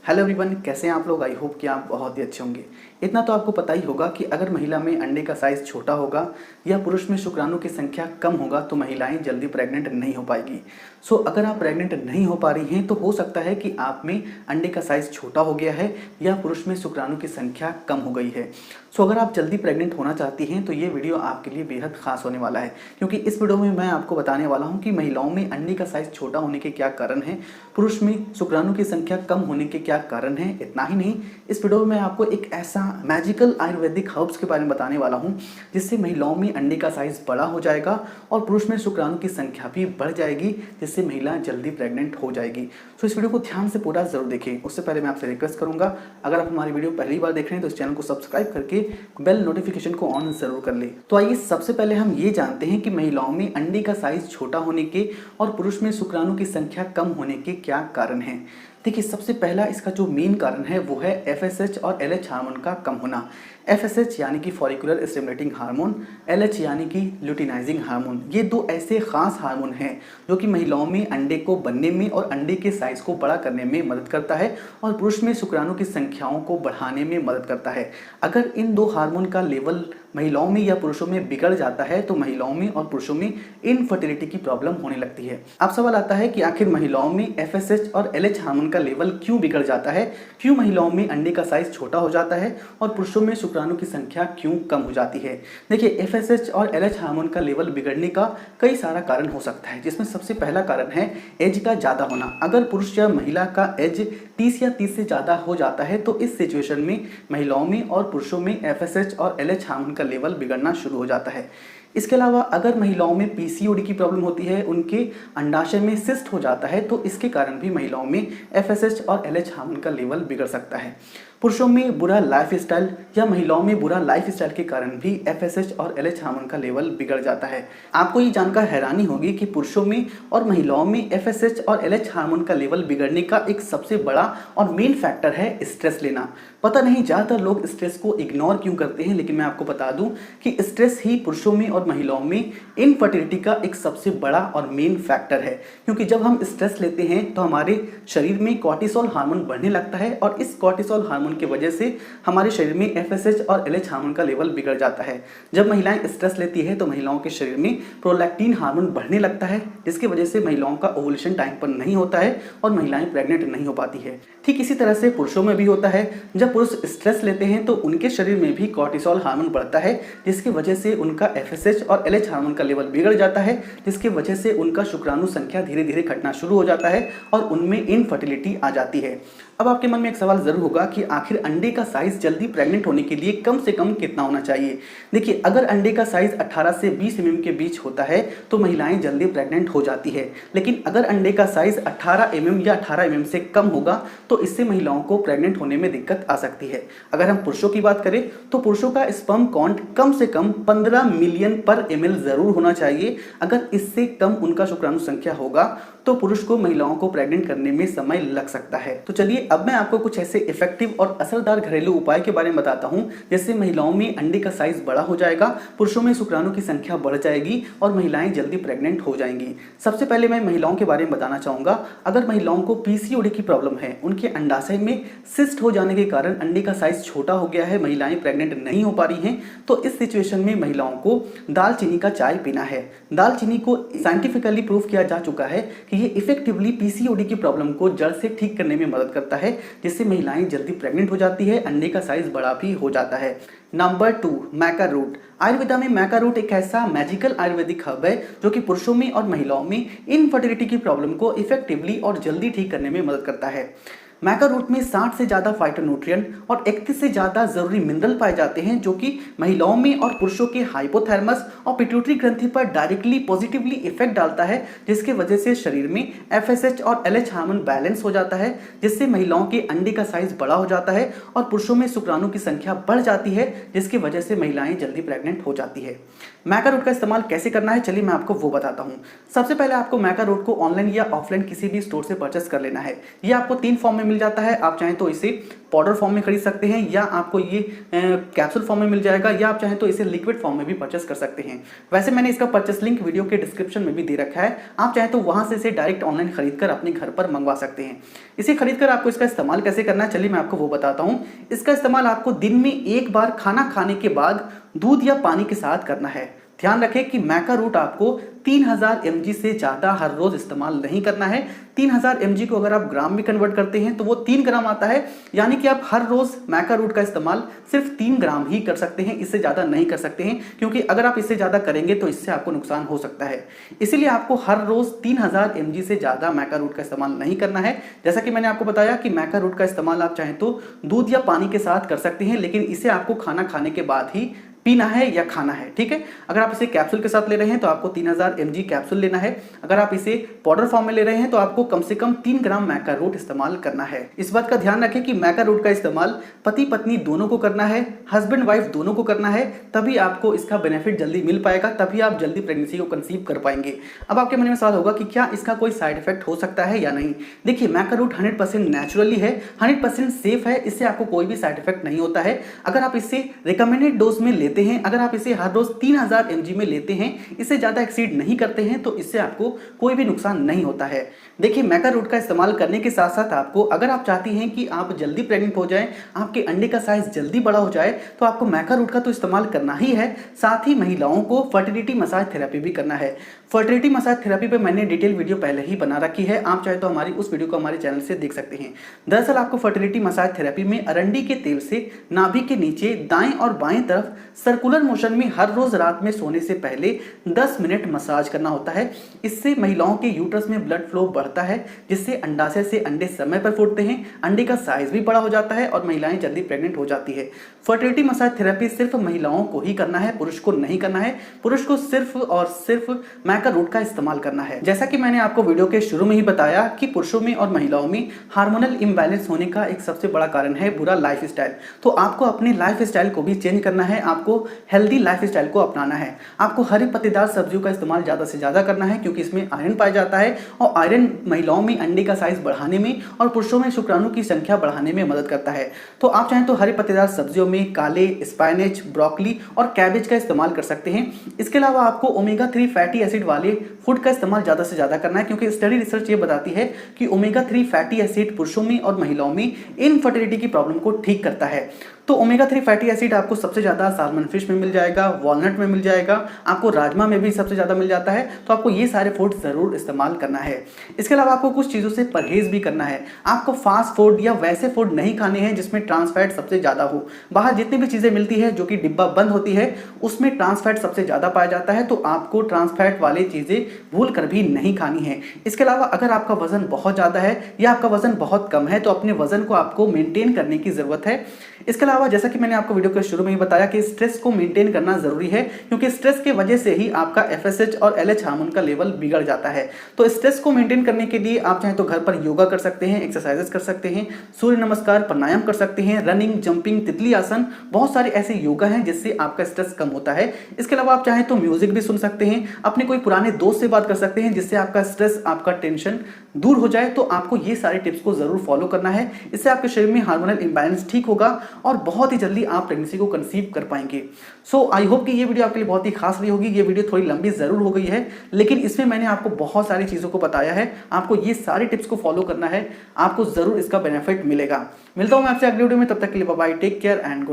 Hello everyone, कैसे हैं आप लोग। आई होप कि आप बहुत ही अच्छे होंगे। इतना तो आपको पता ही होगा कि अगर महिला में अंडे का साइज़ छोटा होगा या पुरुष में शुक्राणु की संख्या कम होगा तो महिलाएं जल्दी प्रेग्नेंट नहीं हो पाएगी। सो अगर आप प्रेग्नेंट नहीं हो पा रही हैं तो हो सकता है कि आप में अंडे का साइज़ छोटा हो गया है या पुरुष में शुक्राणु की संख्या कम हो गई है। सो अगर आप जल्दी प्रेग्नेंट होना चाहती हैं तो ये वीडियो आपके लिए बेहद खास होने वाला है, क्योंकि इस वीडियो में मैं आपको बताने वाला हूँ कि महिलाओं में अंडे का साइज़ छोटा होने के क्या कारण हैं, पुरुष में शुक्राणु की संख्या कम होने के क्या कारण हैं। इतना ही नहीं, इस वीडियो में मैं आपको एक ऐसा मैजिकल आयुर्वेदिक हर्ब्स के बारे में बताने वाला हूं जिससे महिलाओं में अंडे का साइज बड़ा हो जाएगा और पुरुष में शुक्राणु की संख्या भी बढ़ जाएगी, जिससे महिला जल्दी प्रेग्नेंट हो जाएगी। तो इस वीडियो को ध्यान से पूरा जरूर देखें। उससे पहले मैं आपसे रिक्वेस्ट करूंगा, अगर आप हमारी वीडियो पहली बार देख रहे हैं तो इस चैनल को सब्सक्राइब करके बेल नोटिफिकेशन को ऑन जरूर कर ले। तो आइए सबसे पहले हम ये जानते हैं कि महिलाओं में अंडे का साइज छोटा होने के और पुरुष में शुक्राणु की संख्या कम होने के क्या कारण हैं। देखिए, सबसे पहला इसका जो मेन कारण है वो है FSH और LH हार्मोन का कम होना। FSH यानी कि फॉलिकुलर स्टिमुलेटिंग हार्मोन, LH यानी कि ल्यूटिनाइजिंग हार्मोन। ये दो ऐसे खास हार्मोन हैं जो कि महिलाओं में अंडे को बनने में और अंडे के साइज को बड़ा करने में मदद करता है और पुरुष में शुक्राणु की संख्याओं को बढ़ाने में मदद करता है। अगर इन दो हार्मोन का लेवल महिलाओं में या पुरुषों में बिगड़ जाता है तो महिलाओं में और पुरुषों में इनफर्टिलिटी की प्रॉब्लम होने लगती है। अब सवाल आता है कि आखिर महिलाओं में FSH और LH हार्मोन का लेवल क्यों बिगड़ जाता है, क्यों महिलाओं में अंडे का साइज छोटा हो जाता है और पुरुषों में शुक्राणु की संख्या क्यों कम हो जाती है। देखिए, FSH और LH हार्मोन का लेवल बिगड़ने का कई सारा कारण हो सकता है, जिसमें सबसे पहला कारण है एज का ज़्यादा होना। अगर पुरुष या महिला का एज 30 या 30 से ज़्यादा हो जाता है तो इस सिचुएशन में महिलाओं में और पुरुषों में FSH और LH हार्मोन का लेवल बिगड़ना शुरू हो जाता है। इसके अलावा अगर महिलाओं में PCOD की प्रॉब्लम होती है, उनके अंडाशय में सिस्ट हो जाता है, तो इसके कारण भी महिलाओं में FSH और LH हार्मोन का लेवल बिगड़ सकता है। पुरुषों में बुरा लाइफस्टाइल या महिलाओं में बुरा लाइफस्टाइल के कारण भी FSH और LH हार्मोन का लेवल बिगड़ जाता है। आपको ये जानकर हैरानी होगी कि पुरुषों में और महिलाओं में FSH और LH हार्मोन का लेवल बिगड़ने का एक सबसे बड़ा और मेन फैक्टर है स्ट्रेस लेना। पता नहीं ज़्यादातर लोग स्ट्रेस को इग्नोर क्यों करते हैं, लेकिन मैं आपको बता दूं कि स्ट्रेस ही पुरुषों में और महिलाओं में इनफर्टिलिटी का एक सबसे बड़ा और मेन फैक्टर है। क्योंकि जब हम स्ट्रेस लेते हैं तो हमारे शरीर में कॉर्टिसोल हार्मोन बढ़ने लगता है और इस कॉर्टिसोल हार्मोन की वजह से हमारे शरीर में FSH और LH हार्मोन का लेवल बिगड़ जाता है। जब महिलाएं स्ट्रेस लेती है तो महिलाओं के शरीर में प्रोलैक्टिन हार्मोन बढ़ने लगता है, जिसकी वजह से महिलाओं का ओवुलेशन टाइम पर नहीं होता है और महिलाएं प्रेग्नेंट नहीं हो पाती है। ठीक इसी तरह से पुरुषों में भी होता है। जब पुरुष स्ट्रेस लेते हैं तो उनके शरीर में भी कॉर्टिसोल हार्मोन बढ़ता है, जिसकी वजह से उनका FSH और LH हार्मोन का लेवल बिगड़ जाता है, जिसकी वजह से उनका शुक्राणु संख्या धीरे धीरे घटना शुरू हो जाता है और उनमें इनफर्टिलिटी आ जाती है। अब आपके मन में एक सवाल जरूर होगा कि आखिर अंडे का साइज जल्दी प्रेग्नेंट होने के लिए कम से कम कितना होना चाहिए। देखिए, अगर अंडे का साइज 18 से 20 mm के बीच होता है तो महिलाएं जल्दी प्रेग्नेंट हो जाती है, लेकिन अगर अंडे का साइज 18 mm या 18 mm से कम होगा तो इससे महिलाओं को प्रेग्नेंट होने में दिक्कत आ सकती है। अगर हम पुरुषों की बात करें तो पुरुषों का स्पर्म काउंट कम से कम 15 मिलियन पर ml जरूर होना चाहिए। अगर इससे कम उनका शुक्राणु संख्या होगा तो पुरुष को महिलाओं को प्रेग्नेंट करने में समय लग सकता है। तो चलिए अब मैं आपको कुछ ऐसे इफेक्टिव और असरदार घरेलू उपाय के बारे में बताता हूं जिससे महिलाओं में अंडे का साइज बड़ा हो जाएगा, पुरुषों में शुक्राणु की संख्या बढ़ जाएगी और महिलाएं जल्दी प्रेग्नेंट हो जाएंगी। सबसे पहले मैं महिलाओं के बारे में बताना चाहूंगा। अगर महिलाओं को PCOD की प्रॉब्लम है, उनके अंडाशय में सिस्ट हो जाने के कारण अंडे का साइज छोटा हो गया है, महिलाएं प्रेग्नेंट नहीं हो पा रही हैं, तो इस सिचुएशन में महिलाओं को दालचीनी का चाय पीना है। दालचीनी को साइंटिफिकली प्रूव किया जा चुका है कि ये इफेक्टिवली PCOD की प्रॉब्लम को जड़ से ठीक करने में मदद करता है, जिससे महिलाएं जल्दी प्रेग्नेंट हो जाती है, अंडे का साइज बड़ा भी हो जाता है। Number 2, मैका root. आयुर्वेदा में मैका रूट एक ऐसा मैजिकल आयुर्वेदिक हर्ब है जो कि पुरुषों में और महिलाओं में इनफर्टिलिटी की प्रॉब्लम को इफेक्टिवली और जल्दी ठीक करने में मदद करता है। मैका रूट में 60 से ज़्यादा फाइटोन्यूट्रिएंट और 31 से ज़्यादा जरूरी मिनरल पाए जाते हैं जो कि महिलाओं में और पुरुषों के हाइपोथैलेमस और पिट्यूटरी ग्रंथि पर डायरेक्टली पॉजिटिवली इफेक्ट डालता है, जिसके वजह से शरीर में FSH और LH हार्मोन बैलेंस हो जाता है, जिससे महिलाओं के अंडे का साइज बड़ा हो जाता है और पुरुषों में शुक्राणु की संख्या बढ़ जाती है, जिसकी वजह से महिलाएं जल्दी प्रेग्नेंट हो जाती है। मैका रूट का इस्तेमाल कैसे करना है, चलिए मैं आपको वो बताता हूँ। सबसे पहले आपको मैका रूट को ऑनलाइन या ऑफलाइन किसी भी स्टोर से परचेस कर लेना है। ये आपको 3 फॉर्म में मिल जाता है। आप चाहें तो इसे पाउडर फॉर्म में खरीद सकते हैं, या आपको ये कैप्सूल फॉर्म में मिल जाएगा, या आप चाहें तो इसे लिक्विड फॉर्म में भी परचेस कर सकते हैं। वैसे मैंने इसका परचेस लिंक वीडियो के डिस्क्रिप्शन में भी दे रखा है, आप चाहें तो वहां से इसे डायरेक्ट ऑनलाइन खरीदकर अपने घर पर मंगवा सकते हैं। इसे खरीदकर आपको इसका इस्तेमाल कैसे करना है, चलिए मैं आपको वो बताता हूं। इसका इस्तेमाल आपको दिन में एक बार खाना खाने के बाद दूध या पानी के साथ करना है। ध्यान रखें कि मैका रूट आपको 3000 mg से ज़्यादा हर रोज इस्तेमाल नहीं करना है। 3000 mg को अगर आप ग्राम में कन्वर्ट करते हैं तो वो 3 ग्राम आता है, यानी कि आप हर रोज मैका रूट का इस्तेमाल सिर्फ 3 ग्राम ही कर सकते हैं, इससे ज़्यादा नहीं कर सकते हैं, क्योंकि अगर आप इससे ज़्यादा करेंगे तो इससे आपको नुकसान हो सकता है। इसीलिए आपको हर रोज 3000 mg से ज़्यादा मैका रूट का इस्तेमाल नहीं करना है। जैसा कि मैंने आपको बताया कि मैका रूट का इस्तेमाल आप चाहें तो दूध या पानी के साथ कर सकते हैं, लेकिन इसे आपको खाना खाने के बाद ही पीना है या खाना है, ठीक है। अगर आप इसे कैप्सूल के साथ ले रहे हैं तो आपको 3000 mg कैप्सूल लेना है। अगर आप इसे पाउडर फॉर्म में ले रहे हैं तो आपको कम से कम 3 ग्राम मैका रूट इस्तेमाल करना है। इस बात का ध्यान रखें कि मैका रूट का इस्तेमाल पति पत्नी दोनों को करना है, हस्बैंड वाइफ दोनों को करना है, तभी आपको इसका बेनिफिट जल्दी मिल पाएगा, तभी आप जल्दी प्रेगनेंसी को कंसीव कर पाएंगे। अब आपके मन में सवाल होगा कि क्या इसका कोई साइड इफेक्ट हो सकता है या नहीं। देखिए, मैका रूट 100% नेचुरली है, 100% सेफ है, इससे आपको कोई भी साइड इफेक्ट नहीं होता है। अगर आप इसे रिकमेंडेड डोज में लेते हैं, अगर आप इसे हर रोज 3000 mg में लेते हैं, इससे ज्यादा एक्सीड नहीं करते हैं, तो इससे आपको कोई भी नुकसान नहीं होता है। देखिए, मैका रूट का इस्तेमाल करने के साथ साथ आपको, अगर आप चाहती हैं कि आप जल्दी प्रेग्नेंट हो जाएं, आपके अंडे का साइज जल्दी बड़ा हो जाए, तो आपको मैका रूट का तो इस्तेमाल करना ही है। साथ ही महिलाओं को फर्टिलिटी मसाज थेरेपी भी करना है। फर्टिलिटी मसाज थेरेपी पे मैंने डिटेल वीडियो पहले ही बना रखी है, आप चाहे तो हमारी उस वीडियो को हमारे चैनल से देख सकते हैं। दरअसल आपको फर्टिलिटी मसाज थेरेपी में अरंडी के तेल से नाभि के नीचे दाएं और बाएं तरफ सर्कुलर मोशन में हर रोज रात में सोने से पहले 10 मिनट मसाज करना होता है। इससे महिलाओं के यूट्रस में ब्लड फ्लो बढ़ता है, जिससे अंडाशय से अंडे समय पर फूटते हैं, अंडे का साइज भी बड़ा हो जाता है और महिलाएं जल्दी प्रेग्नेंट हो जाती है। फर्टिलिटी मसाज थेरेपी सिर्फ महिलाओं को ही करना है, पुरुष को नहीं करना है। पुरुष को सिर्फ और सिर्फ मैका रूट का इस्तेमाल करना है। जैसा कि मैंने आपको वीडियो के शुरू में ही बताया कि पुरुषों में और महिलाओं में हार्मोनल इम्बैलेंस होने का एक सबसे बड़ा कारण है बुरा लाइफ स्टाइल। तो आपको अपने लाइफ स्टाइल को भी चेंज करना है, आपको हेल्दी लाइफ स्टाइल को अपनाना है। आपको हरी पत्तेदार सब्जियों का इस्तेमाल ज्यादा से ज्यादा करना है, क्योंकि इसमें आयरन पाया जाता है और आयरन महिलाओं में अंडे का साइज बढ़ाने में और पुरुषों में शुक्राणु की संख्या बढ़ाने में मदद करता है। तो आप चाहें तो हरी पत्तेदार सब्जियों में काले, स्पाइनेच, ब्रोकली और कैबेज का इस्तेमाल कर सकते हैं। इसके अलावा आपको ओमेगा 3 फैटी एसिड वाले फूड का इस्तेमाल ज्यादा से ज्यादा करना है, क्योंकि स्टडी रिसर्च ये बताती है कि ओमेगा 3 फैटी एसिड पुरुषों में और महिलाओं में इनफर्टिलिटी की प्रॉब्लम को ठीक करता है। तो ओमेगा 3 फैटी एसिड आपको सबसे ज्यादा साल्मन फिश में मिल जाएगा, वॉलनट में मिल जाएगा, आपको राजमा में भी सबसे ज्यादा मिल जाता है। तो आपको ये सारे फूड जरूर इस्तेमाल करना है। इसके अलावा आपको कुछ चीजों से परहेज भी करना है। आपको फास्ट फूड या वैसे फूड नहीं खाने हैं जिसमें ट्रांस फैट सबसे ज्यादा हो। बाहर जितनी भी चीजें मिलती है जो कि डिब्बा बंद होती है, उसमें ट्रांस फैट सबसे ज्यादा पाया जाता है, तो आपको ट्रांस फैट वाली चीजें भूल कर भी नहीं खानी है। इसके अलावा अगर आपका वजन बहुत ज्यादा है या आपका वजन बहुत कम है, तो अपने वजन को आपको मेंटेन करने की जरूरत है। इसके अलावा जैसा कि मैंने आपको वीडियो के शुरू में ही बताया कि स्ट्रेस को मेंटेन करना जरूरी है, क्योंकि स्ट्रेस की वजह से ही आपका FSH और LH हार्मोन का लेवल बिगड़ जाता है। तो स्ट्रेस को मेंटेन करने के लिए आप चाहें तो घर पर योगा कर सकते हैं, एक्सरसाइजेस कर सकते हैं, सूर्य नमस्कार, प्राणायाम कर सकते हैं, रनिंग, जंपिंग, तितली आसन, बहुत सारे ऐसे योगा हैं जिससे आपका स्ट्रेस कम होता है। इसके अलावा आप चाहें तो म्यूजिक भी सुन सकते हैं, अपने कोई पुराने दोस्त से बात कर सकते हैं, जिससे आपका स्ट्रेस, आपका टेंशन दूर हो जाए। तो आपको ये सारे टिप्स को जरूर फॉलो करना है, इससे आपके शरीर में हार्मोनल इंबैलेंस ठीक होगा और बहुत ही जल्दी आप प्रेगनेंसी को कंसीव कर पाएंगे। सो आई होप कि ये वीडियो आपके लिए बहुत ही खास रही होगी। ये वीडियो थोड़ी लंबी जरूर हो गई है, लेकिन इसमें मैंने आपको बहुत सारी चीजों को बताया है। आपको ये सारी टिप्स को फॉलो करना है, आपको जरूर इसका बेनिफिट मिलेगा। मिलता हूं मैं आपसे अगली वीडियो में, तब तक के लिए bye bye, take care and good.